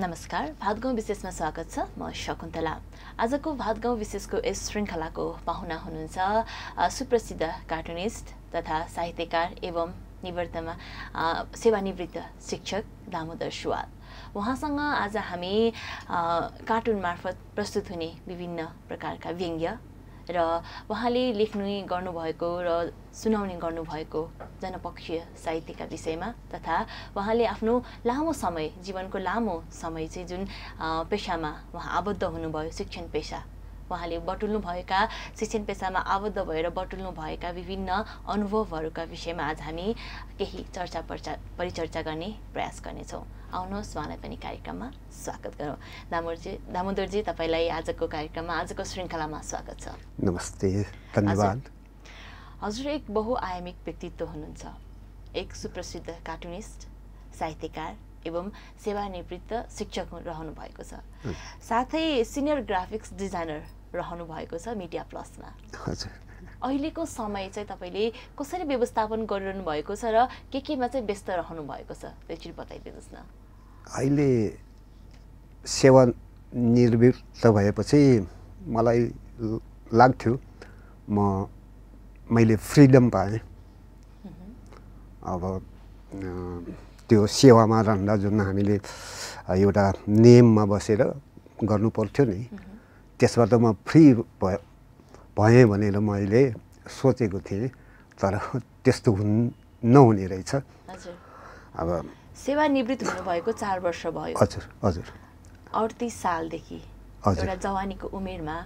नमस्कार, भातगाउँ विशेषमा स्वागत छ। म शकुन्तला। आजको भातगाउँ विशेषको यस श्रृङ्खलाको पाहुना हुनुहुन्छ सुप्रसिद्ध कार्टुनिस्ट तथा साहित्यकार एवं निवृत्तमा सेवानिवृत्त शिक्षक दामोदर सुवाल। उहाँसँग आज हामी कार्टुन मार्फत प्रस्तुत हुने विभिन्न प्रकारका व्यङ्ग्य र उहाँले लेख्ने गर्नुभएको र सुनाउने गर्नुभएको जनपक्षीय साहित्यका विषयमा तथा उहाँले आफ्नो लामो समय जीवनको लामो समय चाहिँ जुन पेशामा उहाँ आबद्ध हुनुभयो शिक्षण पेशा, उहाँले बटुल्नुभएका शिक्षण पेशामा आबद्ध भएर बटुल्नुभएका विभिन्न अनुभवहरूका विषयमा आज हामी केही परिचर्चा गर्ने प्रयास गर्नेछौँ। आउनुहोस् उहाँलाई पनि कार्यक्रममा स्वागत गरौँ। दामोदरजी, तपाईँलाई आजको कार्यक्रममा आजको श्रृङ्खलामा स्वागत छ। नमस्ते, धन्यवाद। हजुर एक बहुआयामिक व्यक्तित्व हुनुहुन्छ। एक सुप्रसिद्ध कार्टुनिस्ट, साहित्यकार एवं सेवानिवृत्त शिक्षक रहनु भएको छ। साथै सिनियर ग्राफिक्स डिजाइनर रहनु भएको छ मिडिया प्लसमा। हजुर। अहिलेको समय चाहिँ तपाईँले कसरी व्यवस्थापन गरिरहनु भएको छ र केमा चाहिँ व्यस्त रहनु भएको छ, त्यो चाहिँ बताइदिनुहोस् न। अहिले सेवानिवृत्त भएपछि मलाई लाग्थ्यो मैले फ्रिडम पाएँ। अब त्यो सेवामा रहँदा जुन हामीले एउटा नियममा बसेर गर्नुपर्थ्यो नि, त्यसबाट म फ्री भएँ भनेर मैले सोचेको थिएँ, तर त्यस्तो नहुने रहेछ। अब सेवानिवृत्त हुनुभएको 4 वर्ष भयो। हजुर हजुर। 38 सालदेखि एउटा जवानीको उमेरमा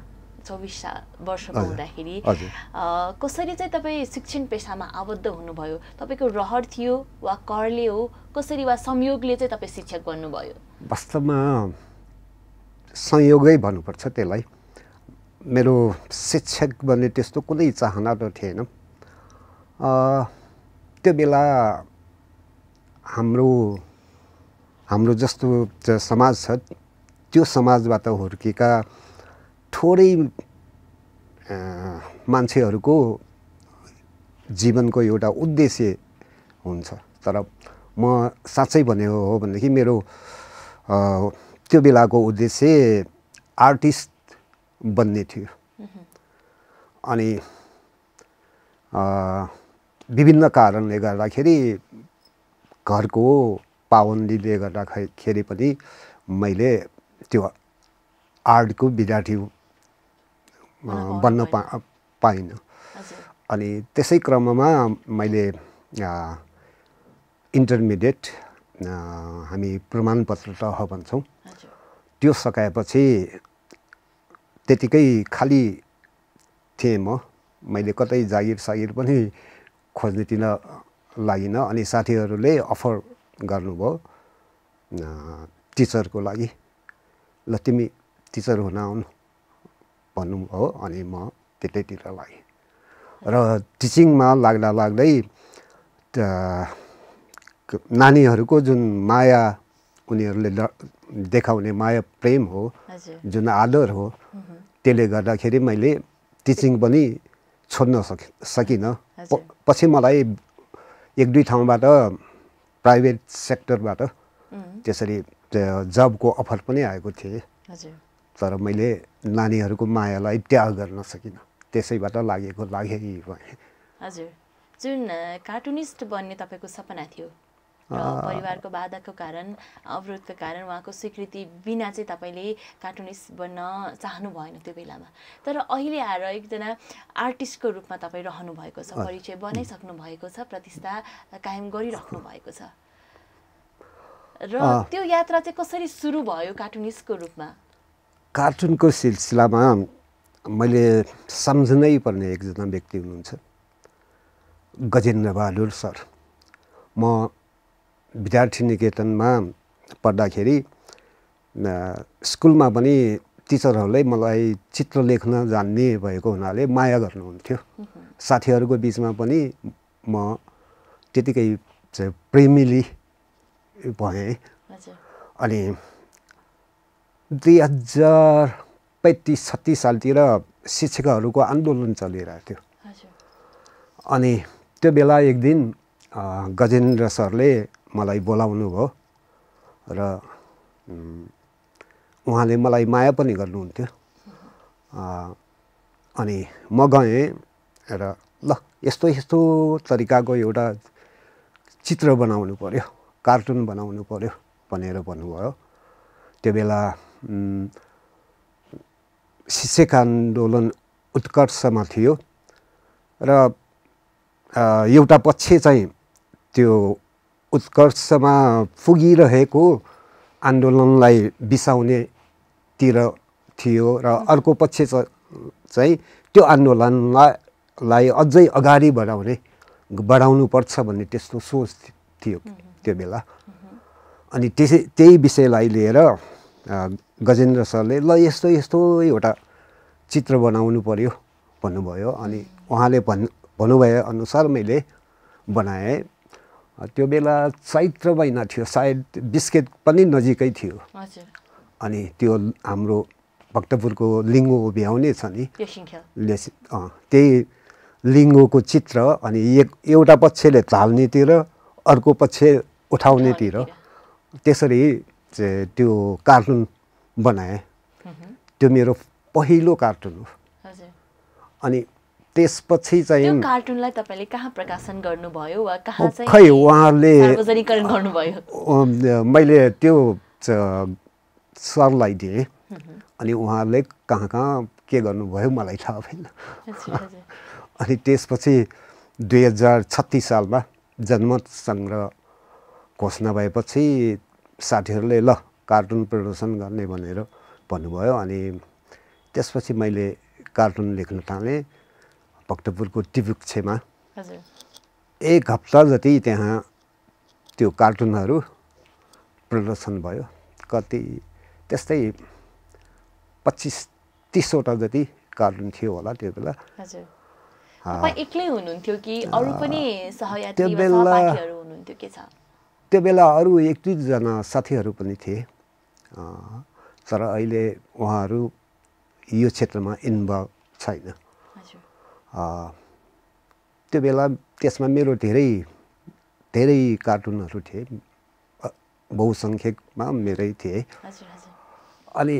24 वर्षमा हुँदाखेरि कसरी चाहिँ तपाईँ शिक्षण पेसामा आबद्ध हुनुभयो? तपाईँको रहर थियो वा करले हो, कसरी वा संयोगले चाहिँ तपाईँ शिक्षक बन्नुभयो? वास्तवमा संयोगै भन्नुपर्छ त्यसलाई। मेरो शिक्षक बन्ने त्यस्तो कुनै चाहना त थिएन। त्यो बेला हाम्रो जस्तो समाज छ, त्यो समाजबाट हुर्केका थोरै मान्छेहरूको जीवनको एउटा उद्देश्य हुन्छ। तर म साँच्चै भने हो भनेदेखि मेरो त्यो बेलाको उद्देश्य आर्टिस्ट बन्ने थियो। अनि विभिन्न कारणले गर्दाखेरि, घरको पाबन्दीले गर्दाखेरि पनि मैले त्यो आर्टको विद्यार्थी बन्न पाइनँ। अनि त्यसै क्रममा मैले इन्टरमिडिएट, हामी प्रमाणपत्र तह भन्छौँ, त्यो सकाएपछि त्यतिकै खाली थिएँ मैले कतै जागिर पनि खोज्नेतिर लागिनँ। अनि साथीहरूले अफर गर्नुभयो टिचरको लागि, ल तिमी टिचर हुन आउनु भन्नुभयो। अनि म त्यतैतिर लागेँ र टिचिङमा लाग्दै नानीहरूको जुन माया, उनीहरूले देखाउने माया प्रेम हो, जुन आदर हो, त्यसले गर्दाखेरि मैले टिचिङ पनि छोड्न सकिनँ। पछि मलाई 1-2 ठाउँबाट प्राइभेट सेक्टरबाट त्यसरी जबको अफर पनि आएको थिए, तर मैले नानीहरूको मायालाई त्याग गर्न सकिनँ। त्यसैबाट लागेँ भएँ। हजुर, जुन कार्टुनिस्ट बन्ने तपाईँको सपना थियो र परिवारको बाधाको कारण, अवरोधको कारण, उहाँको स्वीकृति बिना चाहिँ तपाईँले कार्टुनिस्ट बन्न चाहनु भएन त्यो बेलामा। तर अहिले आएर एकजना आर्टिस्टको रूपमा तपाईँ रहनु भएको छ, परिचय बनाइसक्नु भएको छ, प्रतिष्ठा कायम गरिराख्नु भएको छ। र त्यो यात्रा चाहिँ कसरी सुरु भयो कार्टुनिस्टको रूपमा? कार्टुनको सिलसिलामा मैले सम्झनै पर्ने एकजना व्यक्ति हुनुहुन्छ, गजेन्द्र बहादुर सर। म विद्यार्थी निकेतनमा पढ्दाखेरि स्कुलमा पनि टिचरहरूले मलाई चित्र लेख्न जान्ने भएको हुनाले माया गर्नुहुन्थ्यो। साथीहरूको बिचमा पनि म त्यतिकै प्रेमिली भएँ। अनि 2035-36 सालतिर शिक्षकहरूको आन्दोलन चलिरहेको थियो। अनि त्यो बेला एक दिन गजेन्द्र सरले मलाई बोलाउनु भयो र उहाँले मलाई माया पनि गर्नुहुन्थ्यो। अनि म गएँ र ल यस्तो यस्तो तरिकाको एउटा चित्र बनाउनु पर्यो, कार्टुन बनाउनु पर्यो भनेर भन्नुभयो। त्यो बेला शिक्षक आन्दोलन उत्कर्षमा थियो र एउटा पक्ष चाहिँ त्यो उत्कर्षमा पुगिरहेको आन्दोलनलाई बिसाउनेतिर थियो र अर्को पक्ष चाहिँ त्यो आन्दोलनलाई अझै अगाडि बढाउनुपर्छ भन्ने त्यस्तो सोच थियो त्यो बेला। अनि त्यही विषयलाई लिएर गजेन्द्र सरले ल यस्तो यस्तो एउटा चित्र बनाउनु पर्यो भन्नुभयो। अनि उहाँले भन्नुभए अनुसार मैले बनाएँ। त्यो बेला चैत्र महिना थियो, सायद बिस्केट पनि नजिकै थियो। अनि त्यो हाम्रो भक्तपुरको लिङ्गो भ्याउने छ नि, त्यही लिङ्गोको चित्र। अनि एउटा पक्षले थाल्नेतिर अर्को पक्ष उठाउनेतिर त्यसरी त्यो कार्टुन बनाएँ। त्यो मेरो पहिलो कार्टुन हो। अनि त्यसपछि चाहिँ त्यो कार्टुनलाई तपाईले कहाँ प्रकाशन गर्नुभयो वा कहाँ चाहिँ खै उहाँहरूले सार्वजनिकरण गर्नुभयो? मैले त्यो सरलाई दिएँ। अनि उहाँहरूले कहाँ कहाँ के गर्नुभयो मलाई थाहा भएन। अनि त्यसपछि 2036 सालमा जनमत सङ्ग्रह घोषणा भएपछि साथीहरूले ल कार्टुन प्रदर्शन गर्ने भनेर भन्नुभयो। अनि त्यसपछि मैले कार्टुन लेख्न थालेँ भक्तपुरको टिबुक्छेमा। एक हप्ता जति त्यहाँ त्यो कार्टुनहरू प्रदर्शन भयो। कति त्यस्तै 25-30 वटा जति कार्टुन थियो होला त्यो बेला। तपाईं एक्लै हुनुहुन्थ्यो कि अरू पनि सहयात्री वा सहपाठीहरू हुनुहुन्थ्यो, के छ? त्यो बेला अरू 1-2 जना साथीहरू पनि थिए। तर अहिले उहाँहरू यो क्षेत्रमा इन्भल्भ छैन। त्यो बेला त्यसमा मेरो धेरै कार्टुनहरू थिए, बहुसङ्ख्यकमा मेरै थिए। अनि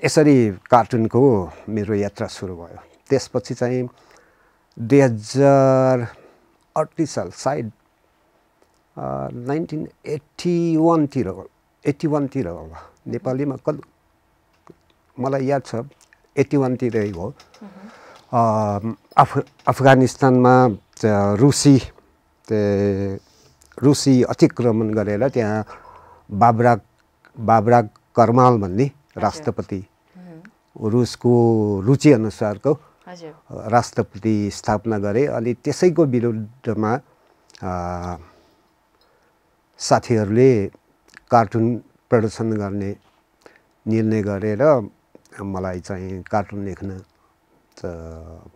यसरी कार्टुनको मेरो यात्रा सुरु भयो। त्यसपछि चाहिँ 2038 साल सायद 81 तिर होला, नेपालीमा मलाई याद छ 81 तिरै हो। अफगानिस्तानमा रुसी अतिक्रमण गरेर त्यहाँ बाबरा करमाल भन्ने राष्ट्रपति, रुसको रुचि अनुसारको राष्ट्रपति स्थापना गरे। अनि त्यसैको विरुद्धमा साथीहरूले कार्टुन प्रदर्शन गर्ने निर्णय गरेर मलाई चाहिँ कार्टुन लेख्न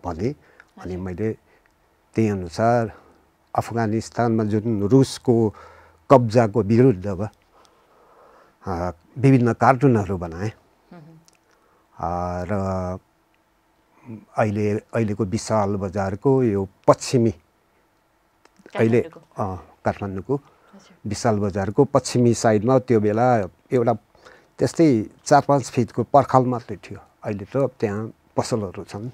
भने। अनि मैले त्यही अनुसार अफगानिस्तानमा जुन रुसको कब्जाको विरुद्धमा विभिन्न कार्टुनहरू बनाएँ। र अहिलेको विशाल बजारको यो पश्चिमी, अहिले काठमाडौँको विशाल बजारको पश्चिमी साइडमा त्यो बेला एउटा त्यस्तै 4-5 फिटको पर्खाल मात्रै थियो। अहिले त त्यहाँ पसलहरू छन्।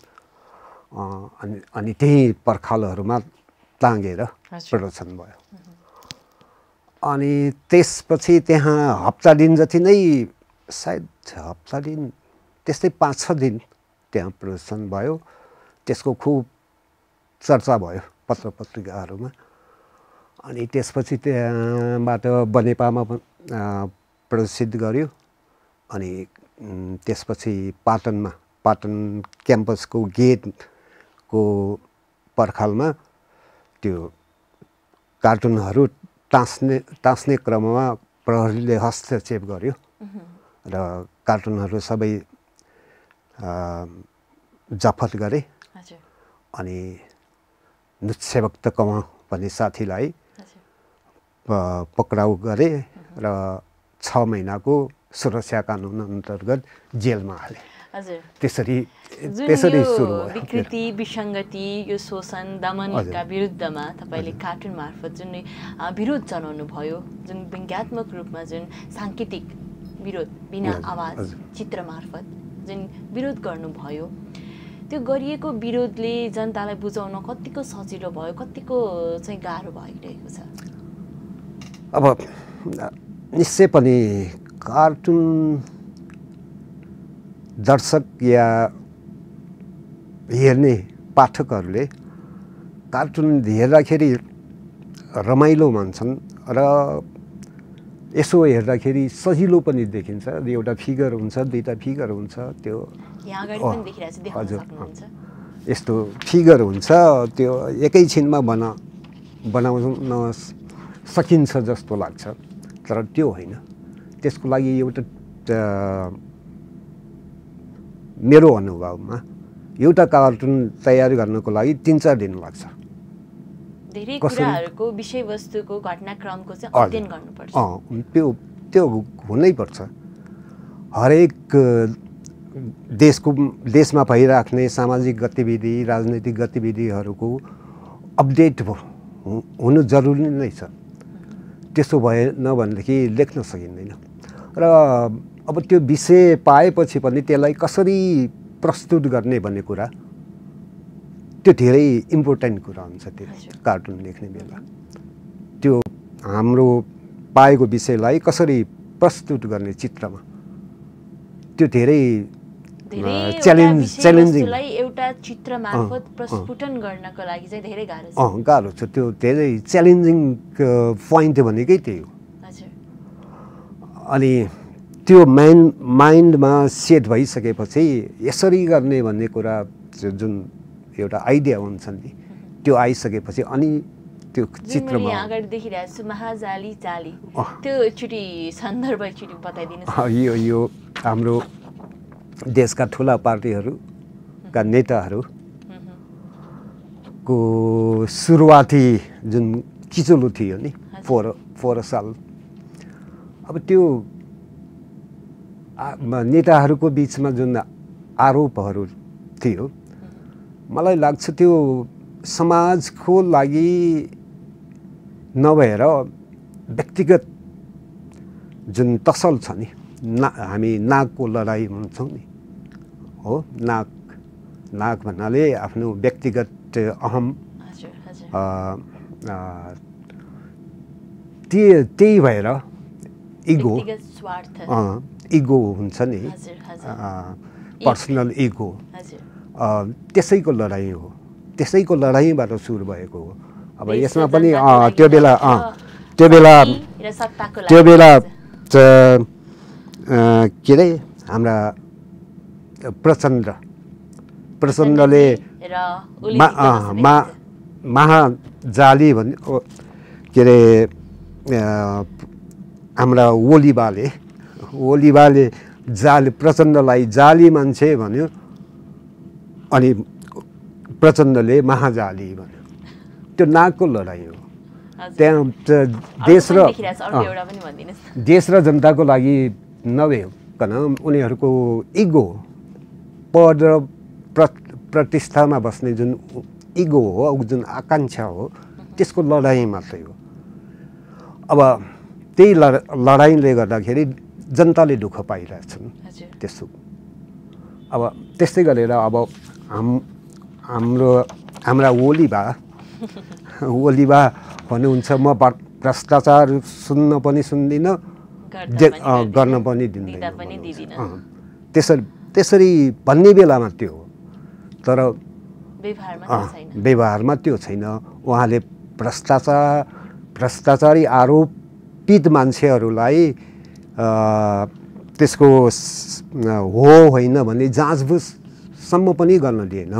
अनि त्यही पर्खालहरूमा टाँगेर प्रदर्शन भयो। अनि त्यसपछि त्यहाँ हप्ता दिन जति नै, सायद हप्ता दिन त्यस्तै 5-6 दिन त्यहाँ प्रदर्शन भयो। त्यसको खुब चर्चा भयो पत्र पत्रिकाहरूमा। अनि त्यसपछि त्यहाँबाट बनेपामा प्रदर्शित गर्यो। अनि त्यसपछि पाटन क्याम्पसको गेटको पर्खालमा त्यो कार्टुनहरू टाँस्ने क्रममा प्रहरीले हस्तक्षेप गर्यो र कार्टुनहरू सबै जफत गरे। अनि नुच्छेभक्त कमा भन्ने साथीलाई पक्राउ गरे र 6 महिनाको सुरक्षा कानुन अन्तर्गत जेलमा हाले। त्यसरी सुरु भयो। विकृति, विसङ्गति, यो शोषण दमनका विरुद्धमा तपाईले कार्टुन मार्फत जुन विरोध जनाउनु भयो, जुन व्यङ्ग्यात्मक रूपमा जुन साङ्केतिक विरोध बिना आवाज चित्र मार्फत जुन विरोध गर्नुभयो त्यो गरिएको विरोधले जनतालाई बुझाउन कतिको सजिलो भयो कतिको चाहिँ गाह्रो भइरहेको छ अब निश्चय पनि कार्टुन दर्शक या हेर्ने पाठकहरूले कार्टुन हेर्दाखेरि रमाइलो मान्छन् र यसो हेर्दाखेरि सजिलो पनि देखिन्छ एउटा फिगर हुन्छ दुईटा फिगर हुन्छ त्यो यहाँ अगाडि पनि देखिरहेछ देख्न सक्नुहुन्छ यस्तो फिगर हुन्छ त्यो एकैछिनमा बनाउन सकिन्छ जस्तो लाग्छ तर त्यो होइन त्यसको लागि एउटा मेरो अनुभवमा एउटा कार्टुन तयार गर्नको लागि 3-4 दिन लाग्छ धेरै कुराहरुको विषयवस्तुको घटनाक्रमको चाहिँ अध्ययन गर्नुपर्छ त्यो हुनैपर्छ हरेक देशमा भइराख्ने सामाजिक गतिविधि राजनैतिक गतिविधिहरूको अपडेट हुनु जरुरी नै छ त्यसो भएन भनेदेखि लेख्न सकिँदैन र अब त्यो विषय पाएपछि पनि त्यसलाई कसरी प्रस्तुत गर्ने भन्ने कुरा त्यो धेरै इम्पोर्टेन्ट कुरा हुन्छ त्यो कार्टुन लेख्ने बेला त्यो हाम्रो पाएको विषयलाई कसरी प्रस्तुत गर्ने चित्रमा त्यो धेरै च्यालेन्जिङ एउटा चित्र मार्फत प्रस्फुटन गर्नको लागि चाहिँ धेरै गाह्रो छ गाह्रो छ त्यो धेरै च्यालेन्जिङ पोइन्ट भनेकै त्यही हो अनि त्यो माइन्डमा सेट भइसकेपछि यसरी गर्ने भन्ने कुरा जुन एउटा आइडिया हुन्छ नि त्यो आइसकेपछि अनि त्यो चित्रमा अगाडि देखिरहेको छु महाजाली चाली त्यो एकचोटि सन्दर्भ एकचोटि बताइदिनुहोस् यो हाम्रो देशका ठुला पार्टीहरूका नेताहरूको सुरुवाती जुन किचलो थियो नि 4 साल अब त्यो नेताहरूको बिचमा जुन आरोपहरू थियो मलाई लाग्छ त्यो समाजको लागि नभएर व्यक्तिगत जुन तसल छ नि हामी नाकको लडाई भन्छौँ नि हो नाक भन्नाले आफ्नो व्यक्तिगत अहम त्यही भएर इगो हुन्छ नि पर्सनल इगो त्यसैको लडाई हो त्यसैको लडाईँबाट सुरु भएको हो अब यसमा पनि त्यो बेला के अरे हाम्रा प्रचण्डले महाजाली भन्ने के अरे हाम्रा ओलीबाले जाली प्रचण्डलाई जाली मान्छे भन्यो अनि प्रचण्डले महाजाली भन्यो त्यो नाकको लडाई हो त्यहाँ देश र जनताको लागि नभइकन उनीहरूको इगो पद र प्रतिष्ठामा बस्ने जुन इगो हो जुन आकाङ्क्षा हो त्यसको लडाई मात्रै हो अब त्यही लडाईले गर्दाखेरि जनताले दुःख पाइरहेछन् त्यसो अब त्यस्तै गरेर अब हाम्रा ओलीबा भन्नुहुन्छ म भ्रष्टाचार सुन्न पनि सुन्दिनँ गर्न पनि दिँदैन त्यसरी भन्ने बेलामा त्यो हो तर व्यवहारमा त्यो छैन उहाँले भ्रष्टाचारी आरोपित मान्छेहरूलाई त्यसको हो होइन भन्ने जाँचबुझसम्म पनि गर्न दिएन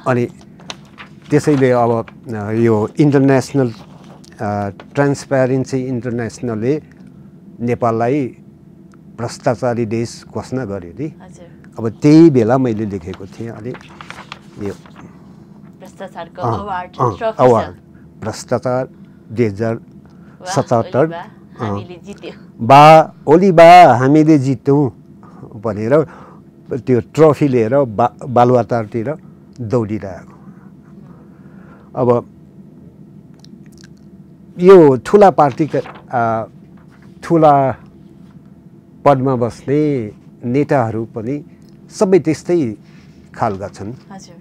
अनि त्यसैले अब यो इन्टरनेसनल ट्रान्सप्यारेन्सी इन्टरनेसनलले नेपाललाई भ्रष्टाचारी देश घोषणा गर्यो नि अब त्यही बेला मैले लेखेको थिएँ अनि यो अवार्ड भ्रष्टाचार 2077 ओलीबा हामीले जित्यौँ भनेर त्यो ट्रफी लिएर बालुवाटारतिर दौडिरहेको अब यो ठुला पार्टीका ठुला पदमा बस्ने नेताहरू पनि सबै त्यस्तै खालका छन्। हजुर,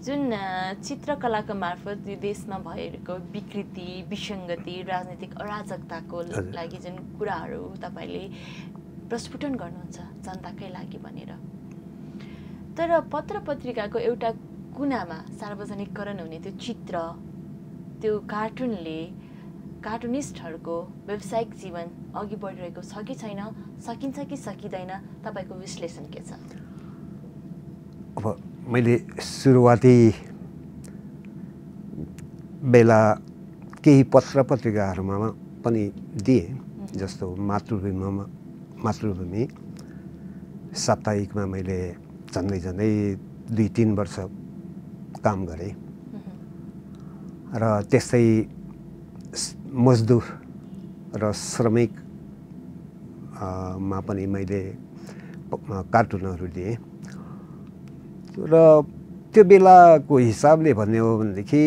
जुन चित्रकलाको मार्फत यो देशमा भएको विकृति, विसङ्गति, राजनीतिक अराजकताको लागि जुन कुराहरू तपाईँले प्रस्फुटन गर्नुहुन्छ जनताकै लागि भनेर, तर पत्र पत्रिकाको एउटा कुनामा सार्वजनिकरण हुने त्यो चित्र, त्यो कार्टुनले कार्टुनिस्टहरूको व्यावसायिक जीवन अघि बढिरहेको छ कि छैन, सकिन्छ कि सकिँदैन, तपाईँको विश्लेषण के छ? अब मैले सुरुवाती बेला केही पत्र पत्रिकाहरूमा पनि दिएँ, जस्तो मातृभूमि साप्ताहिकमा मैले झन्डै 2-3 वर्ष काम गरेँ र त्यस्तै मजदुर र श्रमिक मा पनि मैले कार्टुनहरू दिएँ र त्यो बेलाको हिसाबले भन्ने हो भनेदेखि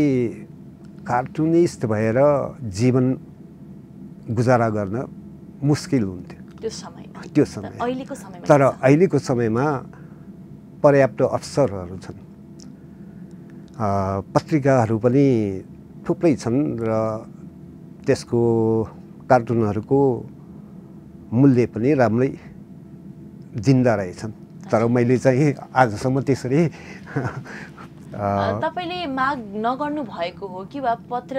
कार्टुनिस्ट भएर जीवन गुजारा गर्न मुस्किल हुन्थ्यो त्यो समय। तर अहिलेको समयमा पर्याप्त अवसरहरू छन्, पत्रिकाहरू पनि थुप्रै छन् र त्यसको कार्टुनहरूको मूल्य पनि राम्रै जिन्दा रहेछन्। तर मैले चाहिँ आजसम्म त्यसरी तपाईँले माग नगर्नु भएको हो कि वा पत्र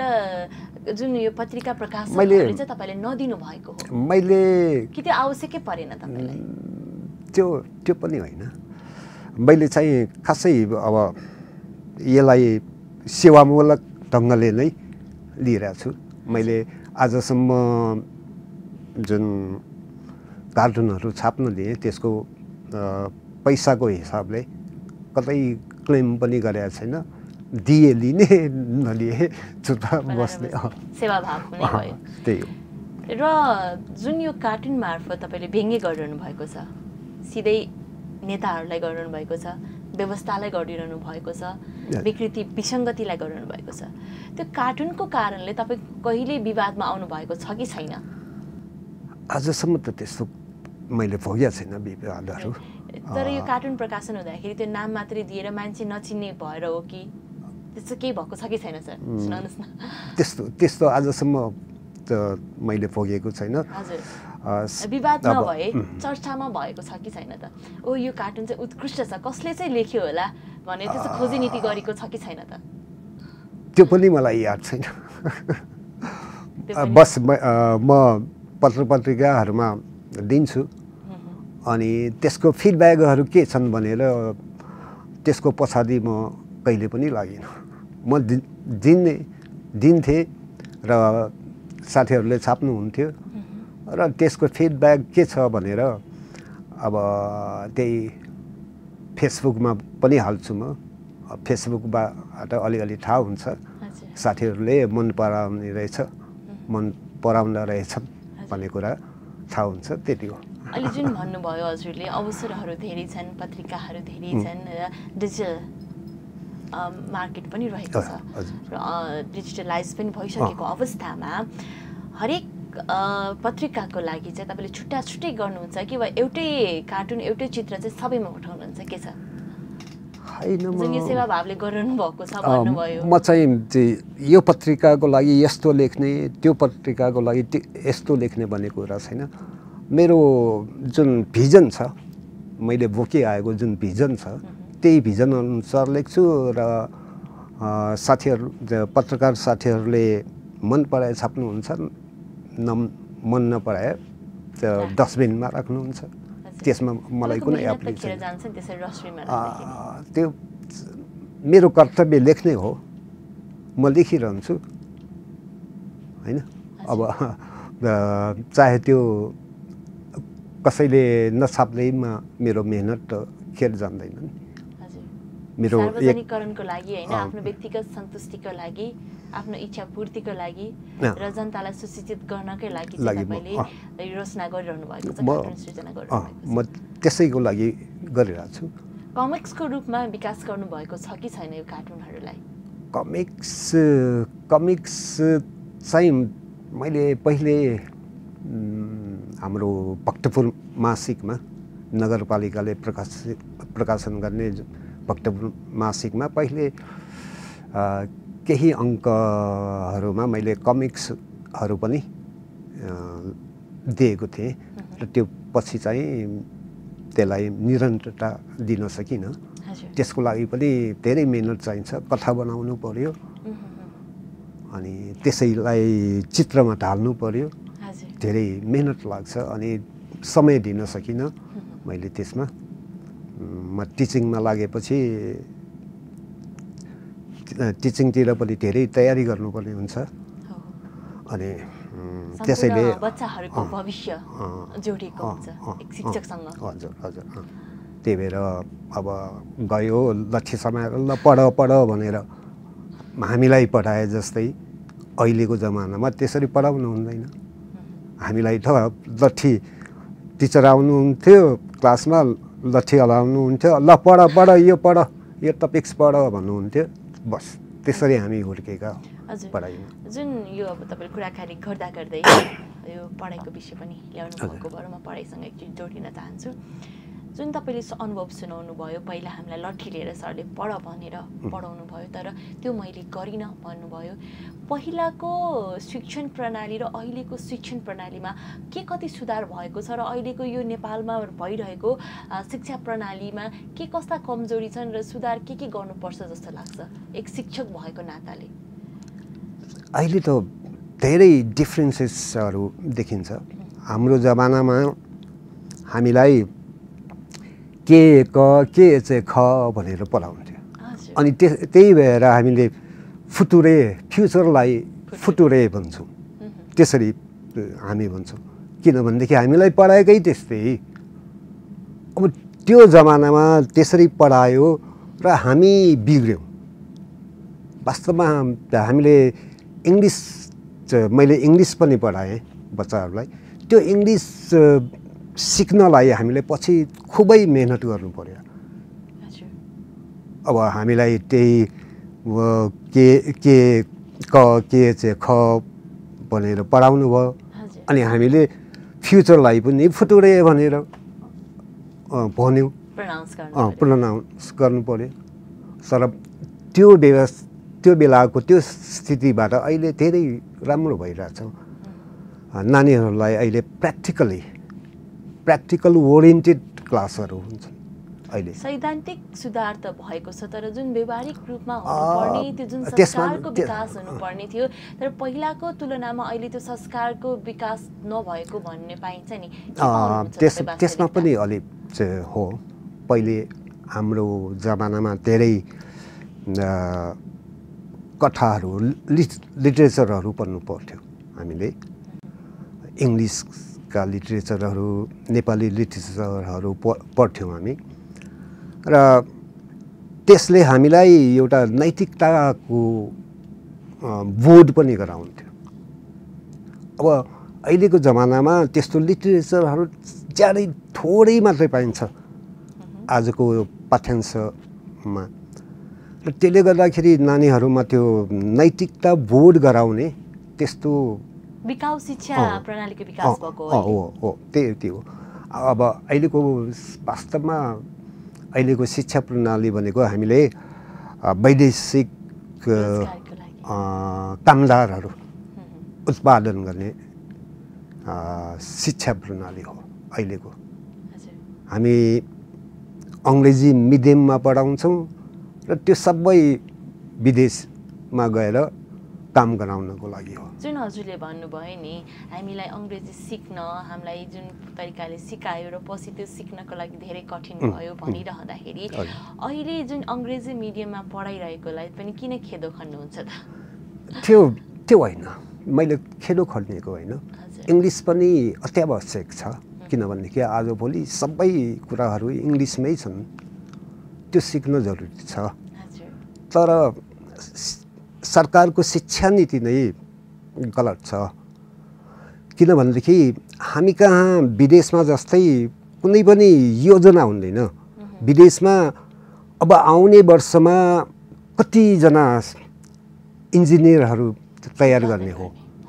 जुन यो पत्रिका प्रकाशनले चाहिँ तपाईँले नदिनु भएको हो? मैले कि त्यो आवश्यकै परेन तपाईँलाई? त्यो पनि होइन, मैले चाहिँ खासै अब यसलाई सेवामूलक ढङ्गले नै लिइरहेको छु। मैले आजसम्म जुन कार्टुनहरू छाप्न दिएँ त्यसको पैसाको हिसाबले कतै क्लेम पनि गरेको छैन, दिए लिने नलिए चुपचाप बस्ने सेवाभाव पनि भयो। त्यही हो। र जुन यो कार्टुन मार्फत तपाईँले व्यङ्ग्य गरिरहनु भएको छ, सिधै नेताहरूलाई गरिरहनु भएको छ, व्यवस्थालाई गरिरहनु भएको छ, विकृति विसङ्गतिलाई गरिरहनु भएको छ, त्यो कार्टुनको कारणले तपाईँ कहिले विवादमा आउनु भएको छ कि छैन? आजसम्म त त्यस्तो मैले भोगेको छैन विवादहरू। तर यो कार्टुन प्रकाशन हुँदाखेरि त्यो नाम मात्रै दिएर मान्छे नचिन्ने भएर हो कि त्यस्तो केही भएको छ कि छैन सर? सुनाउनुहोस् न। त्यस्तो आजसम्म त मैले भोगेको छैन। हजुर, विवाद नभए चर्चामा भएको छ कि छैन त? ओ यो कार्टुन चाहिँ उत्कृष्ट छ, कसले चाहिँ लेख्यो होला भने त्यस्तो खोजी नीति गरेको छ कि छैन त? त्यो पनि मलाई याद छैन। बस म पत्र पत्रिकाहरूमा दिन्छु अनि त्यसको फिडब्याकहरू के छन् भनेर त्यसको पछाडि म कहिले पनि लागिनँ। म दिन्थेँ र साथीहरूले छाप्नुहुन्थ्यो र त्यसको फिडब्याक के छ भनेर अब त्यही फेसबुकमा पनि हाल्छु। म फेसबुकबाट अलिअलि थाहा हुन्छ, साथीहरूले मन पराउने रहेछ, मन पराउँदा रहेछन् भन्ने कुरा थाहा हुन्छ, त्यति हो। अहिले जुन भन्नुभयो हजुरले, अवसरहरू धेरै छन्, पत्रिकाहरू धेरै छन् र डिजिटल मार्केट पनि रहेको छ र डिजिटलाइज पनि भइसकेको अवस्थामा हरेक पत्रिकाको लागि चाहिँ तपाईँले छुट्टा छुट्टै गर्नुहुन्छ कि वा एउटै कार्टुन एउटै चित्र चाहिँ सबैमा उठाउनुहुन्छ, के छ? जुन यो सेवाभावले गरिरहनु भएको छ भन्नुभयो। म चाहिँ यो पत्रिकाको लागि यस्तो लेख्ने, त्यो पत्रिकाको लागि यस्तो लेख्ने भन्ने कुरा छैन। मेरो जुन भिजन छ, मैले बोकिआएको जुन भिजन छ, त्यही भिजन अनुसार लेख्छु र साथीहरू, पत्रकार साथीहरूले मन पराए छाप्नुहुन्छ, मन नपराए त्यो डस्टबिनमा राख्नुहुन्छ। त्यसमा मलाई कुनै एप्लिकेसन त्यो मेरो कर्तव्य लेख्ने हो, म लेखिरहन्छु होइन। अब चाहे त्यो कसैले नछाप्दैमा मेरो मेहनत त खेर जान्दैन। मेरो सार्वजनिकरणको लागि होइन, आफ्नो व्यक्तिगत सन्तुष्टिको लागि, आफ्नो इच्छा पूर्तिको लागि र जनतालाई सुशिक्षित गर्नकै लागि तपाईँले रचना गरिरहनु भएको छ, कार्टुन सृजना गरिरहनु भएको छ। म त्यसैको लागि गरिरहेको छु। कमिक्सको रूपमा विकास गर्नुभएको छ कि छैन यो कार्टुनहरूलाई? कमिक्स चाहिँ मैले पहिले हाम्रो भक्तपुर मासिकमा नगरपालिकाले प्रकाशन गर्ने भक्तपुर मासिकमा पहिले केही अङ्कहरूमा मैले कमिक्सहरू पनि दिएको थिएँ र त्यो पछि चाहिँ त्यसलाई निरन्तरता दिन सकिनँ। त्यसको लागि पनि धेरै मेहनत चाहिन्छ, कथा बनाउनु पर्यो अनि त्यसैलाई चित्रमा ढाल्नु पर्यो, धेरै मेहनत लाग्छ अनि समय दिन सकिनँ मैले त्यसमा। म टिचिङमा लागेपछि टिचिङतिर पनि धेरै तयारी गर्नुपर्ने हुन्छ अनि त्यसैले बच्चाहरूको भविष्य जोडिएको हुन्छ एक शिक्षकसँग। हजुर हजुर, त्यही भएर अब गयो लक्ष्य समाएर ल पढ भनेर हामीलाई पढाए जस्तै अहिलेको जमानामा त्यसरी पढाउनु हुँदैन। हामीलाई त लट्ठी टिचर आउनुहुन्थ्यो क्लासमा, लट्ठी हलाउनुहुन्थ्यो, ल पढ यो टपिक्स पढ भन्नुहुन्थ्यो, बस त्यसरी हामी हुर्केका पढाइमा। जुन यो अब तपाईँले कुराकानी गर्दा गर्दै यो पढाइको विषय पनि ल्याउनु भएको भएर म पढाइसँग एकचोटि जोडिन चाहन्छु। जुन तपाईँले अनुभव सुनाउनु भयो, पहिला हामीलाई लट्ठी लिएर सरले पढ भनेर पढाउनु भयो तर त्यो मैले गरिनँ भन्नुभयो। पहिलाको शिक्षण प्रणाली र अहिलेको शिक्षण प्रणालीमा के कति सुधार भएको छ र अहिलेको यो नेपालमा भइरहेको शिक्षा प्रणालीमा के कस्ता कमजोरी छन् र सुधार के गर्नुपर्छ जस्तो लाग्छ एक शिक्षक भएको नाताले? अहिले त धेरै डिफ्रेन्सेसहरू देखिन्छ। हाम्रो जमानामा हामीलाई के चाहिँ ख भनेर पढाउँथ्यो अनि त्यही भएर हामीले फ्युचरलाई फुटुरे भन्छौँ, त्यसरी हामी भन्छौँ किनभनेदेखि हामीलाई पढाएकै त्यस्तै। अब त्यो जमानामा त्यसरी पढायो र हामी बिग्र्यौँ। वास्तवमा हामीले मैले इङ्ग्लिस पनि पढाएँ बच्चाहरूलाई। त्यो इङ्ग्लिस सिक्नलाई हामीले पछि खुबै मेहनत गर्नु पर्यो। अब हामीलाई त्यही के चाहिँ ख भनेर पढाउनु भयो अनि हामीले फ्युचरलाई पनि फुटुरे भनेर भन्यौँ, प्रोनाउन्स गर्नु पर्यो। तर त्यो बेलाको त्यो स्थितिबाट अहिले धेरै राम्रो भइरहेछ। नानीहरूलाई अहिले प्र्याक्टिकल ओरिएन्टेड क्लासहरू हुन्छन्। अहिले सैद्धान्तिक सुधार त भएको छ तर जुन व्यवहारिक रूपमा हुनुपर्ने त्यो जुन संस्कारको विकास हुनुपर्ने थियो तर पहिलाको तुलनामा अहिले त्यो संस्कारको विकास नभएको भन्ने पाइन्छ नि। त्यसमा पनि अलिक हो। पहिले हाम्रो जमानामा धेरै कथाहरू लिटरेचरहरू पढ्नु पर्थ्यो। हामीले इङ्ग्लिसका लिटरेचरहरू, नेपाली लिटरेचरहरू पढ्थ्यौँ हामी र त्यसले हामीलाई एउटा नैतिकताको बोध पनि गराउँथ्यो। अब अहिलेको जमानामा त्यस्तो लिटरेचरहरू ज्यादै थोरै मात्रै पाइन्छ आजको पाठ्यांशमा र त्यसले गर्दाखेरि नानीहरूमा त्यो नैतिकता बोध गराउने त्यस्तो बिकाउ शिक्षा प्रणालीको विकास भएको हो। त्यही हो। अब अहिलेको वास्तवमा अहिलेको शिक्षा प्रणाली भनेको हामीले वैदेशिक कामदारहरू उत्पादन गर्ने शिक्षा प्रणाली हो अहिलेको। हामी अङ्ग्रेजी मिडियममा पढाउँछौँ र त्यो सबै विदेशमा गएर काम गराउनको लागि हो। जुन हजुरले भन्नुभयो नि हामीलाई अङ्ग्रेजी सिक्न हामीलाई जुन तरिकाले सिकायो र पछि त्यो सिक्नको लागि धेरै कठिन भयो भनिरहँदाखेरि अहिले जुन अङ्ग्रेजी मिडियममा पढाइरहेकोलाई पनि किन खेदो खन्नुहुन्छ त? त्यो होइन, मैले खेदो खन्नेको होइन। इङ्ग्लिस पनि अत्यावश्यक छ किनभनेदेखि आजभोलि सबै कुराहरू इङ्ग्लिसमै छन्, त्यो सिक्न जरुरी छ। तर सरकारको शिक्षा नीति नै गलत छ किनभनेदेखि हामी कहाँ विदेशमा जस्तै कुनै पनि योजना हुँदैन। विदेशमा अब आउने वर्षमा कतिजना इन्जिनियरहरू तयार गर्ने हो,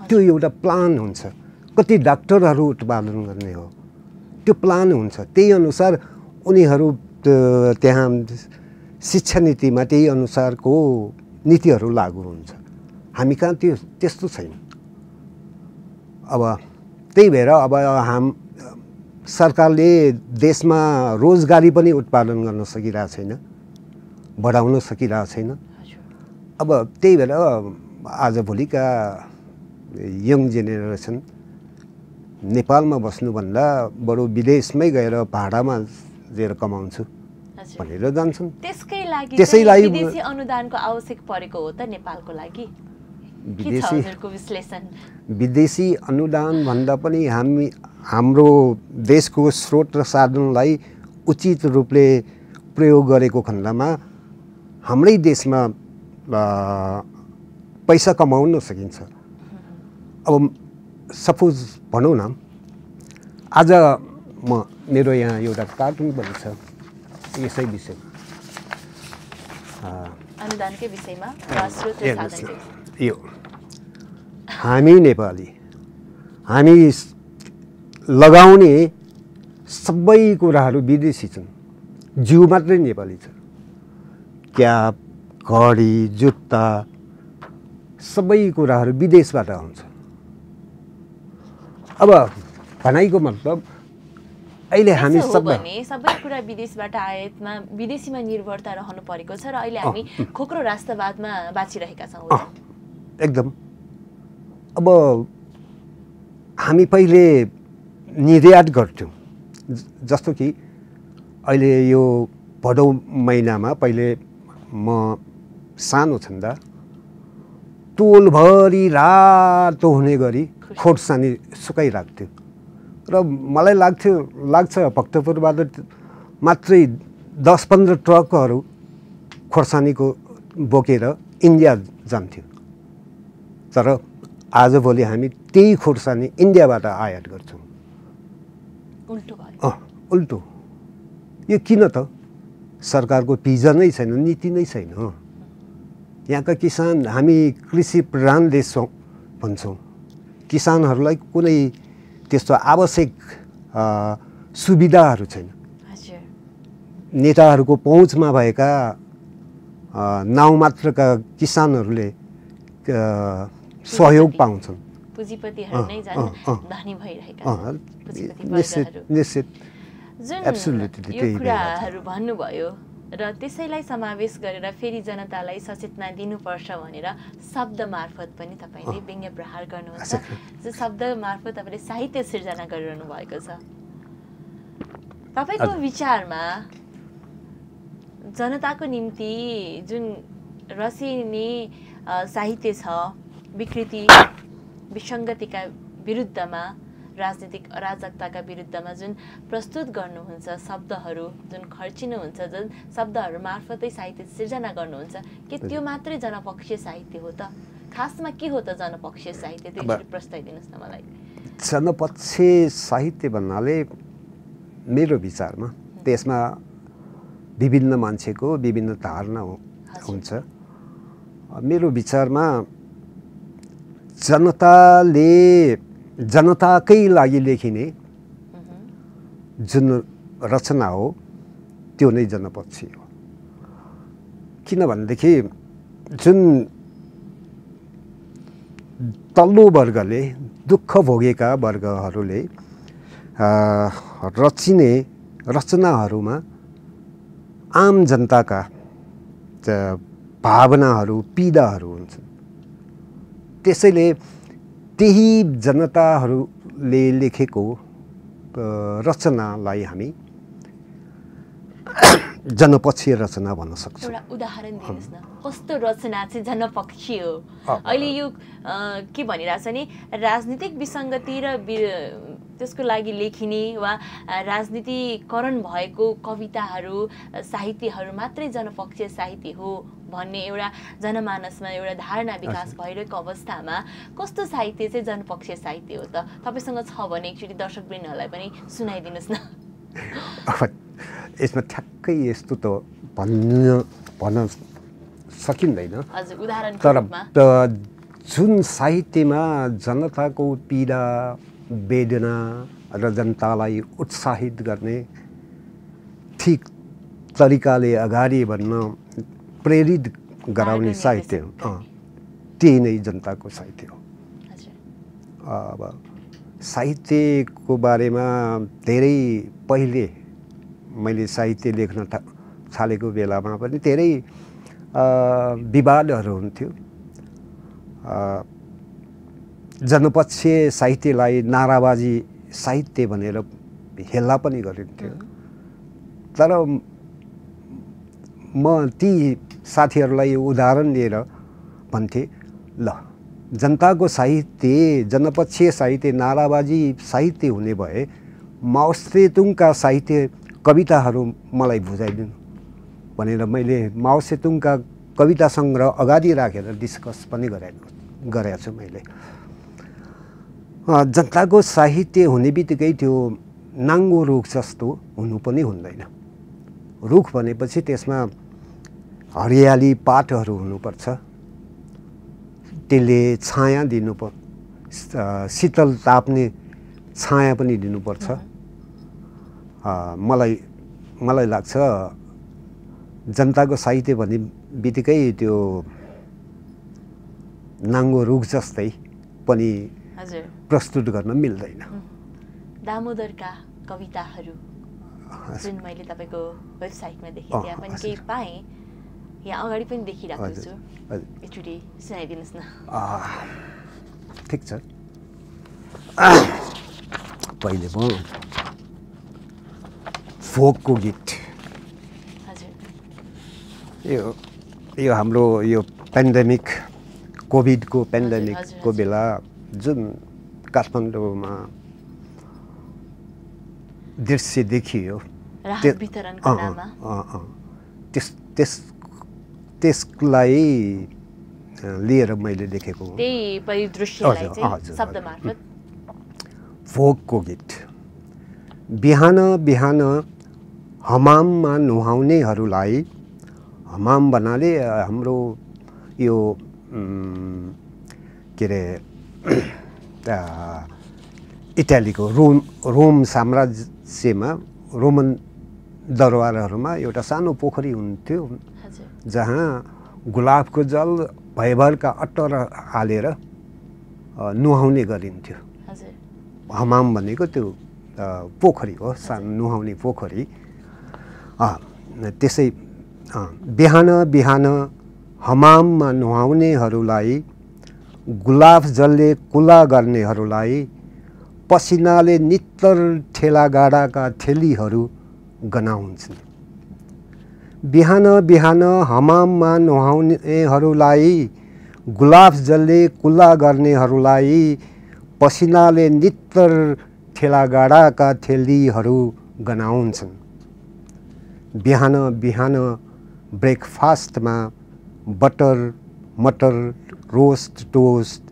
त्यो एउटा प्लान हुन्छ। कति डाक्टरहरू उत्पादन गर्ने हो, त्यो प्लान हुन्छ। त्यही अनुसार उनीहरू त्यहाँ शिक्षा नीतिमा त्यही अनुसारको नीतिहरू लागू हुन्छ। हामी कहाँ त्यो त्यस्तो छैन। अब त्यही भएर अब सरकारले देशमा रोजगारी पनि उत्पादन गर्न सकिरहेको छैन, बढाउन सकिरहेको छैन। अब त्यही भएर आजभोलिका यङ जेनेरेसन नेपालमा बस्नुभन्दा बरु विदेशमै गएर भाडामा लिएर कमाउँछु भनेर जान्छन्। त्यसकै लागि विदेशी अनुदानको आवश्यक परेको हो त नेपालको लागि? विदेशी अनुदान भन्दा पनि हाम्रो देशको स्रोत र साधनलाई उचित रूपले प्रयोग गरेको खण्डमा हाम्रै देशमा पैसा कमाउन सकिन्छ। अब सपोज भनौँ न, आज मेरो यहाँ एउटा कार्टुन पनि छ यसै विषयमा, अनुदानकै विषयमा यो हामी नेपाली हामी लगाउने सबै कुराहरू विदेशी छन्, जिउ मात्रै नेपाली छ। क्याप, घडी, जुत्ता सबै कुराहरू विदेशबाट आउँछ। अब भनाइको मतलब अहिले हामी सबै कुरा विदेशबाट आयातमा विदेशीमा निर्भरता रहनु परेको छ र अहिले हामी खोक्रो राष्ट्रवादमा बाँचिरहेका छौँ। एकदम। अब हामी पहिले निर्यात गर्थ्यौँ, जस्तो कि अहिले यो भदौ महिनामा पहिले म सानो छँदा टोलभरि रातो हुने गरी खोर्सानी सुकाइराख्थ्यो र मलाई लाग्छ भक्तपुरबाट मात्रै 10-15 ट्रकहरू खोर्सानीको बोकेर इन्डिया जान्थ्यो। तर आजभोलि हामी त्यही खोर्सानी इन्डियाबाट आयात गर्छौँ। उल्टो। यो किन त? सरकारको भिजन नै छैन, नीति नै छैन। यहाँका किसान, हामी कृषि प्रधान देश भन्छौँ, किसानहरूलाई कुनै त्यस्तो आवश्यक सुविधाहरू छैन। नेताहरूको पहुँचमा भएका नाउँमात्रका किसानहरूले सहयोग पाउँछन्। पुँजीपतिहरू नै झन् धनी भइरहेका निश्चित। जुन यो कुराहरू भन्नुभयो र त्यसैलाई समावेश गरेर फेरि जनतालाई सचेतना दिनुपर्छ भनेर शब्द मार्फत पनि तपाईँले व्यङ्ग्य प्रहार गर्नुहुन्छ। जो शब्द मार्फत तपाईँले साहित्य सिर्जना गरिरहनु भएको छ। तपाईँको विचारमा जनताको निम्ति जुन रसिने साहित्य छ, विकृति विसङ्गतिका विरुद्धमा, राजनीतिक अराजकताका विरुद्धमा जुन प्रस्तुत गर्नुहुन्छ शब्दहरू, जुन खर्चिनुहुन्छ, जुन शब्दहरू मार्फतै साहित्य सिर्जना गर्नुहुन्छ, के त्यो मात्रै जनपक्षीय साहित्य हो त? खासमा के हो त जनपक्षीय साहित्य? त्यो एकचोटि प्रस्ताइदिनुहोस् न मलाई। जनपक्षीय साहित्य भन्नाले मेरो विचारमा त्यसमा विभिन्न मान्छेको विभिन्न धारणा हुन्छ। मेरो विचारमा जनताकै लागि लेखिने जुन रचना हो त्यो नै जनपक्षी हो। किनभनेदेखि जुन तल्लो वर्गले, दुःख भोगेका वर्गहरूले रचिने रचनाहरूमा आम जनताका भावनाहरू, पीडाहरू हुन्छन्। त्यसैले त्यही जनताहरूले लेखेको रचनालाई हामी जनपक्षीय रचना भन्न सक्छौँ। एउटा उदाहरण दिनुहोस् न, कस्तो रचना चाहिँ जनपक्षीय हो? अहिले यो के भनिरहेछ नि, राजनीतिक विसङ्गति र त्यसको लागि लेखिने वा राजनीतिकरण भएको कविताहरू, साहित्यहरू मात्रै जनपक्षीय साहित्य हो भन्ने एउटा जनमानसमा एउटा धारणा विकास भइरहेको अवस्थामा कस्तो साहित्य चाहिँ जनपक्षीय साहित्य हो त? तपाईँसँग छ भने एकचोटि दर्शकवृन्दहरूलाई पनि सुनाइदिनुहोस् न। यसमा ठ्याक्कै यस्तो त भन्न सकिँदैन। हजुर, उदाहरण तर जुन साहित्यमा जनताको पीडा, वेदना र जनतालाई उत्साहित गर्ने ठिक तरिकाले अगाडि बढ्न प्रेरित गराउने साहित्य हो। त्यही नै जनताको साहित्य हो। अब साहित्यको बारेमा धेरै पहिले मैले साहित्य लेख्न थालेको बेलामा पनि धेरै विवादहरू हुन्थ्यो। जनपक्षीय साहित्यलाई नाराबाजी साहित्य भनेर हेला पनि गरिन्थ्यो। तर म ती साथीहरूलाई उदाहरण दिएर भन्थे, ल जनताको साहित्य, जनपक्षीय साहित्य, नाराबाजी साहित्य हुने भए माओ सेतुङका साहित्य कविताहरू मलाई बुझाइदिनु भनेर मैले माओ सेतुङका कविता सङ्ग्रह अगाडि राखेर डिस्कस पनि गरेको छु मैले। जनताको साहित्य हुने बित्तिकै त्यो नाङ्गो रुख जस्तो हुनु पनि हुँदैन। रुख भनेपछि त्यसमा हरियाली पातहरू हुनुपर्छ, त्यसले छाया शीतल ताप्ने छाया पनि दिनुपर्छ। मलाई लाग्छ जनताको साहित्य भन्ने बित्तिकै त्यो नाङ्गो रुख जस्तै पनि प्रस्तुत गर्न मिल्दैन। दामोदरका कविताहरू जुन मैले तपाईँको वेबसाइटमा देखेँ त्यहाँ पनि केही पाएँ, यहाँ अगाडि पनि देखिरहेको छु, एकचोटि सुनाइदिनुहोस् न। ठिक छ। पहिले म फोकको गीत, यो हाम्रो यो पेन्डेमिक, कोभिडको पेन्डेमिकको बेला जुन काठमाडौँमा दृश्य देखियो, त्यसलाई लिएर मैले लेखेको हो। त्यही परिदृश्यलाई चाहिँ शब्द मार्फत। फोकको गीत। बिहान बिहान हमाममा नुहाउनेहरूलाई, हमाम भन्नाले हाम्रो यो के अरे इटालीको रोम साम्राज्यमा, रोमन दरबारहरूमा एउटा सानो पोखरी हुन्थ्यो जहाँ गुलाबको जल भयभरका अट्टर हालेर नुहाउने गरिन्थ्यो। हमाम भनेको त्यो पोखरी हो, सानो नुहाउने पोखरी। त्यसै बिहान बिहान हमाममा नुहाउनेहरूलाई, गुलाब जलले कुला गर्नेहरूलाई, पसिनाले नित्तर ठेलागाडाका ठेलीहरू गनाउँछन्। बिहान बिहान हमाममा नुहाउनेहरूलाई, गुलाब जलले कुला गर्नेहरूलाई, पसिनाले नित्तर ठेलागाडाका ठेलीहरू गनाउँछन्। बिहान बिहान ब्रेकफास्टमा बटर मटर रोस्ट टोस्ट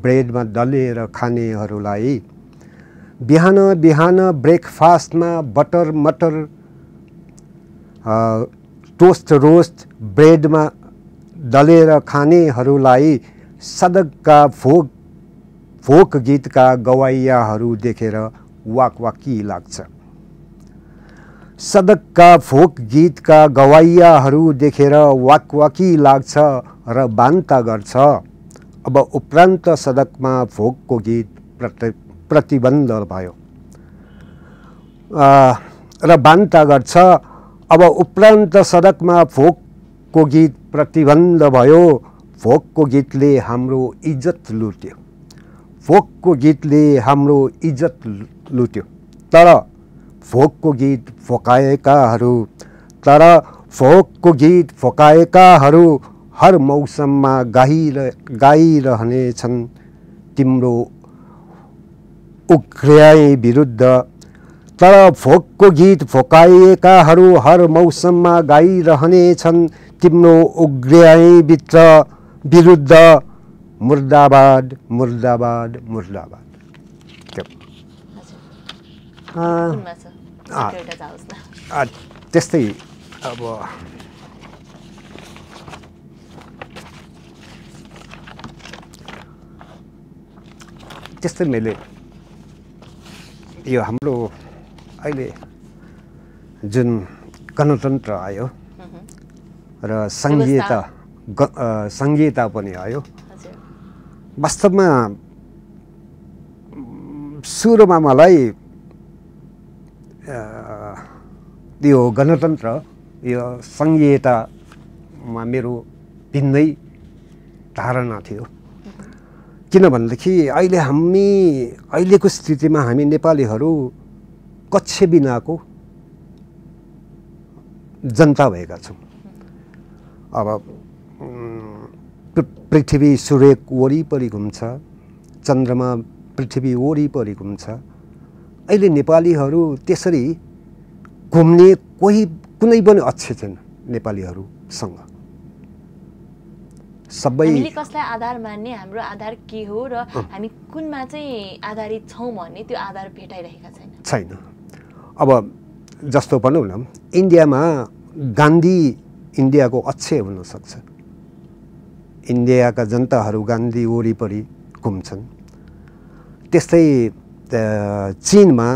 ब्रेडमा दलेर खानेहरूलाई, बिहान बिहान ब्रेकफास्टमा बटर मटर टोस्ट रोस्ट ब्रेडमा दलेर खानेहरूलाई सदकका फोक गीतका गवाइयाहरू देखेर वाकवाकी लाग्छ। सदकका फोक गीतका गवाइयाहरू देखेर वाकवाकी लाग्छ र बान्ता गर्छ। अब उपरान्त सदकमा फोकको गीत प्रतिबन्ध भयो र बान्ता गर्छ। अब उपरान्त सडकमा फोकको गीत प्रतिबन्ध भयो। फोकको गीतले हाम्रो इज्जत लुट्यो। फोकको गीतले हाम्रो इज्जत लुट्यो। तर फोकको गीत फोकाएकाहरू हर मौसममा गाइरहनेछन् तिम्रो उग्र्याई विरुद्ध। तर फोकको गीत फोकाएकाहरू हर मौसममा गाइरहनेछन् तिम्रो उग्र्याई विरुद्ध। मुर्दाबाद मुर्दाबाद मुर्दाबाद। त्यस्तै अब त्यस्तै मैले यो हाम्रो अहिले जुन गणतन्त्र आयो र संघीयता पनि आयो वास्तवमा सुरुमा मलाई यो गणतन्त्र यो संघीयतामा मेरो भिन्नै धारणा थियो किनभनेदेखि अहिलेको स्थितिमा हामी नेपालीहरू कक्ष बिनाको जनता भएका छौँ। अब पृथ्वी सूर्य वरिपरि घुम्छ, चन्द्रमा पृथ्वी वरिपरि घुम्छ। अहिले नेपालीहरू त्यसरी घुम्ने कुनै पनि अक्षर छैन नेपालीहरूसँग। सबै हामीले कसलाई आधार मान्ने, हाम्रो आधार के हो र हामी कुनमा चाहिँ आधारित छौँ भन्ने त्यो आधार भेटाइरहेका छैन। अब जस्तो भनौँ न, इन्डियामा गान्धी इन्डियाको अक्षय हुन सक्छ। इन्डियाका जनताहरू गान्धी वरिपरि घुम्छन्। त्यस्तै चीनमा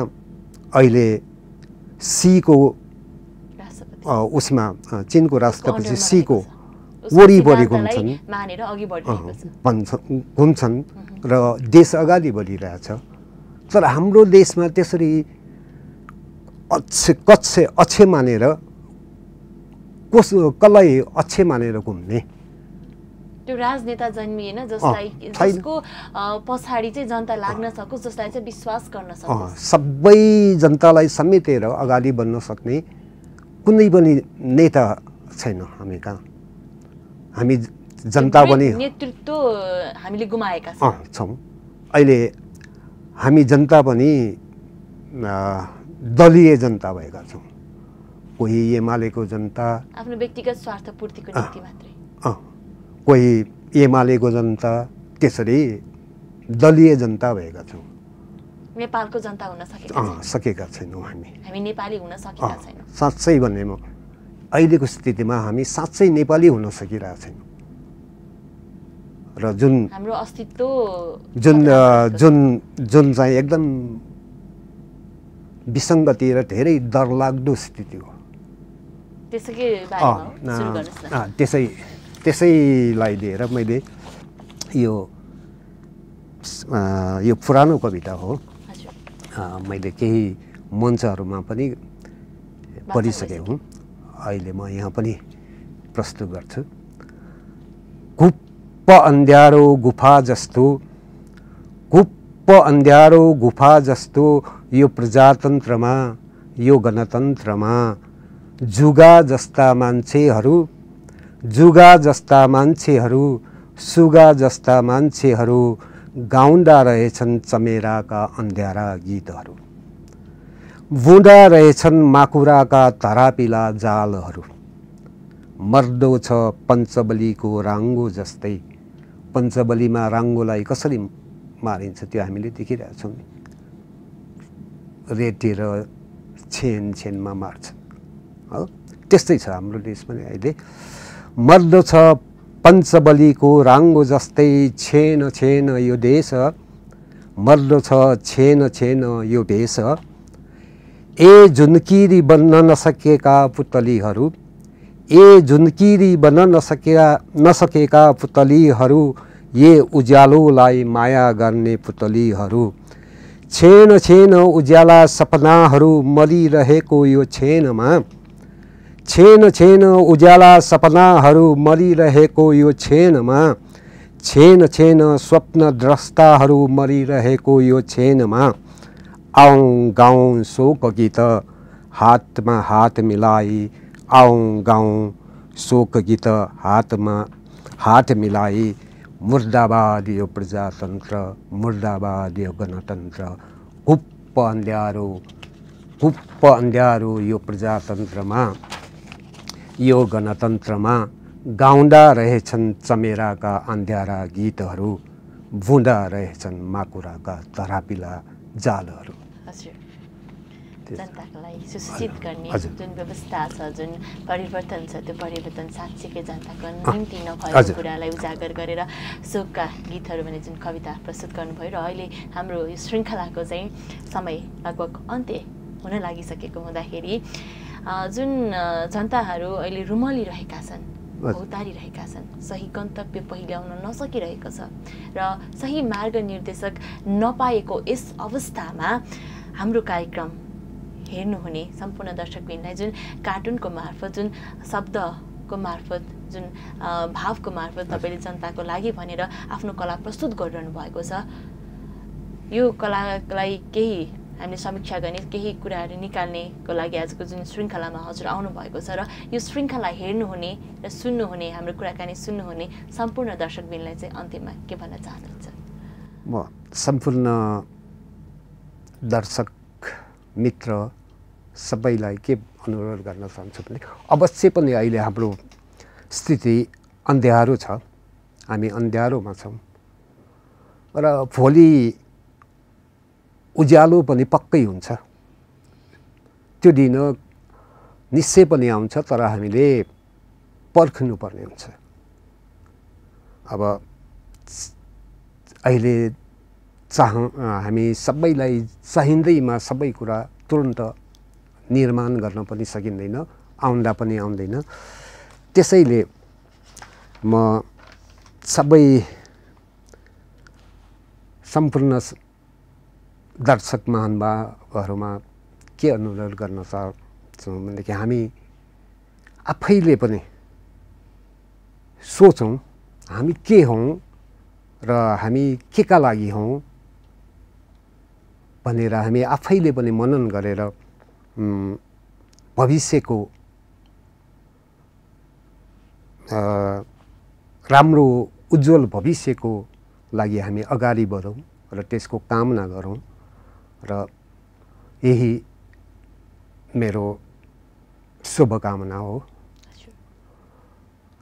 अहिले सीको उसमा चीनको राष्ट्रपति सीको वरिपरि घुम्छन् घुम्छन् र देश अगाडि बढिरहेछ। तर हाम्रो देशमा त्यसरी अक्षय मानेर कसलाई अक्षय मानेर घुम्ने? त्यो राजनेता जन्मिएन जसको पछाडि चाहिँ जनता लाग्न सकोस्, जसलाई चाहिँ विश्वास गर्न सकोस्। सबै जनतालाई समेटेर अगाडि बढ्न सक्ने कुनै पनि नेता छैन हामी कहाँ। हामी जनता पनि नेतृत्व हामीले गुमाएका छौँ। अहिले हामी जनता पनि दलीय जनता भएका छौँ। कोही एमालेको जनता आफ्नो व्यक्तिगत स्वार्थ पूर्तिको निम्ति मात्रै, कोही एमालेको जनता, त्यसरी दलीय जनता भएका छौँ। नेपालको जनता हुन सकेका छैनौँ हामी नेपाली हुन सकेका छैनौँ। साँच्चै भन्ने म अहिलेको स्थितिमा हामी साँच्चै नेपाली हुन सकिरहेका छैनौँ। र जुन हाम्रो अस्तित्व जुन चाहिँ एकदम विसङ्गति र धेरै डरलाग्दो स्थिति हो। त्यसैलाई लिएर मैले यो पुरानो कविता हो, मैले केही मञ्चहरूमा पनि पढिसकेको हुँ। अहिले म यहाँ पनि प्रस्तुत गर्छु। गुप्प अन्ध्यारो गुफा जस्तो यो प्रजातन्त्रमा, यो गणतन्त्रमा जुगा जस्ता मान्छेहरू, सुगा जस्ता मान्छेहरू गाउँदा रहेछन् चमेराका अन्ध्यारा गीतहरू, बुँदा रहेछन् माकुराका धरापिला जालहरू, मर्दो छ पञ्चबलीको राङ्गो जस्तै। पञ्चबलीमा राङ्गोलाई कसरी मारिन्छ त्यो हामीले देखिरहेछौँ। रेटेर छेनमा मार्छन्। त्यस्तै छ हाम्रो देश पनि अहिले। मर्दो छ पञ्चबलीको राङ्गो जस्तै, छेन यो देश, मर्दो छ छेन यो भेष। ए झुन्किरी बन्न नसकेका पुतलीहरू, नसकेका पुतलीहरू, ये उज्यालोलाई माया गर्ने पुतलीहरू। छेन उज्याला सपनाहरू मरिरहेको यो छेनमा, छेन उज्याला सपनाहरू मरिरहेको यो छेनमा, छेन स्वप्न द्रष्टाहरू मरिरहेको यो छेनमा। आउँ गाउँ शोक गीत हातमा हात मिलाई, आउँ गाउँ शोक गीत हातमा हात मिलाई। मुर्दाबाद यो प्रजातन्त्र, मुर्दाबाद यो गणतन्त्र। गुप्प अन्ध्यारो यो प्रजातन्त्रमा, यो गणतन्त्रमा गाउँदा रहेछन् चमेराका अन्ध्यारा गीतहरू, बुँदा रहेछन् माकुराका धरापिला जालहरू। जनताको लागि सुसूचित गर्ने जुन व्यवस्था छ, जुन परिवर्तन छ, त्यो परिवर्तन साँच्चीकै जनताको निम्ति नभएको कुरालाई उजागर गरेर शोकका गीतहरू भने जुन कविता प्रस्तुत गर्नुभयो। र अहिले हाम्रो यो श्रृङ्खलाको चाहिँ समय लगभग अन्त्य हुन लागिसकेको हुँदाखेरि जुन जनताहरू अहिले रुमलिरहेका छन्, भौतारिरहेका छन्, सही गन्तव्य पहिल्याउन नसकिरहेको छ र सही मार्ग निर्देशक नपाएको यस अवस्थामा हाम्रो कार्यक्रम हेर्नुहुने सम्पूर्ण दर्शकवृन्दलाई जुन कार्टुनको मार्फत, जुन शब्दको मार्फत, जुन भावको मार्फत तपाईँले जनताको लागि भनेर आफ्नो कला प्रस्तुत गरिरहनु भएको छ, यो कलालाई केही हामीले समीक्षा गर्ने, केही कुराहरू निकाल्नेको लागि आजको जुन श्रृङ्खलामा हजुर आउनुभएको छ र यो श्रृङ्खला हेर्नुहुने र सुन्नुहुने, हाम्रो कुराकानी सुन्नुहुने सम्पूर्ण दर्शकवृन्दलाई चाहिँ अन्त्यमा के भन्न चाहनुहुन्छ? म सम्पूर्ण दर्शक मित्र सबैलाई के अनुरोध गर्न चाहन्छु भने अवश्य पनि अहिले हाम्रो स्थिति अँध्यारो छ, हामी अँध्यारोमा छौँ र भोलि उज्यालो पनि पक्कै हुन्छ। त्यो दिन निश्चय पनि आउँछ, तर हामीले पर्खिनुपर्ने हुन्छ। अब अहिले हामी सबैलाई चाहिँदैमा सबै कुरा तुरन्त निर्माण गर्न पनि सकिँदैन, आउँदा पनि आउँदैन। त्यसैले म सबै सम्पूर्ण दर्शक महानुभावहरूमा के अनुरोध गर्न चाहन्छु भनेदेखि हामी आफैले पनि सोचौँ हामी के हौँ र हामी के का लागि हौँ भनेर हामी आफैले पनि मनन गरेर भविष्यको राम्रो उज्जवल भविष्यको लागि हामी अगाडि बढौँ र त्यसको कामना गरौँ र यही मेरो शुभकामना हो।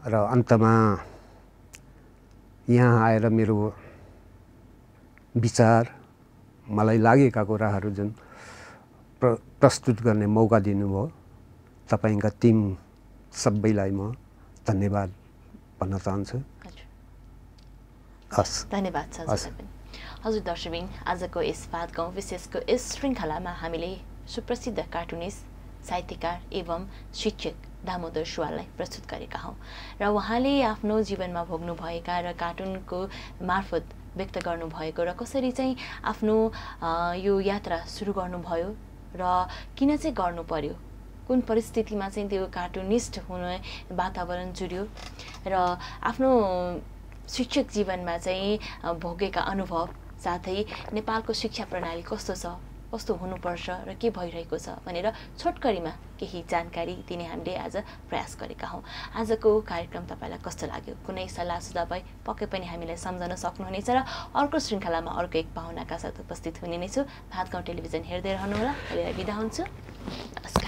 र अन्तमा यहाँ आएर मेरो विचार, मलाई लागेका कुराहरू जुन प्रस्तुत गर्ने मौका दिनुभयो, तपाईँका टिम सबैलाई म धन्यवाद भन्न चाहन्छु। हस्, धन्यवाद छ हजुर। दर्शकबिन, आजको यस भातगाउँ विशेषको यस श्रृङ्खलामा हामीले सुप्रसिद्ध कार्टुनिस्ट, साहित्यकार एवं शिक्षक दामोदर सुवाललाई प्रस्तुत गरेका हौँ र उहाँले आफ्नो जीवनमा भोग्नुभएका र कार्टुनको मार्फत व्यक्त गर्नुभएको र कसरी चाहिँ आफ्नो यो यात्रा सुरु गर्नुभयो र किन चाहिँ गर्नु पर्यो, कुन परिस्थितिमा चाहिँ त्यो कार्टुनिस्ट हुने वातावरण जुड्यो र आफ्नो शिक्षक जीवनमा चाहिँ भोगेका अनुभव, साथै नेपालको शिक्षा प्रणाली कस्तो छ, कस्तो हुनुपर्छ र के भइरहेको छ भनेर छोटकरीमा केही जानकारी दिने हामीले आज प्रयास गरेका हौँ। आजको कार्यक्रम तपाईँलाई कस्तो लाग्यो? कुनै सल्लाह सुझाव भए पक्कै पनि हामीलाई सम्झन सक्नुहुनेछ र अर्को श्रृङ्खलामा अर्को एक पाहुनाका साथ उपस्थित हुने नै छु। भातगाउँ टेलिभिजन हेर्दै रहनुहोला। अहिले बिदा हुन्छु। नमस्कार।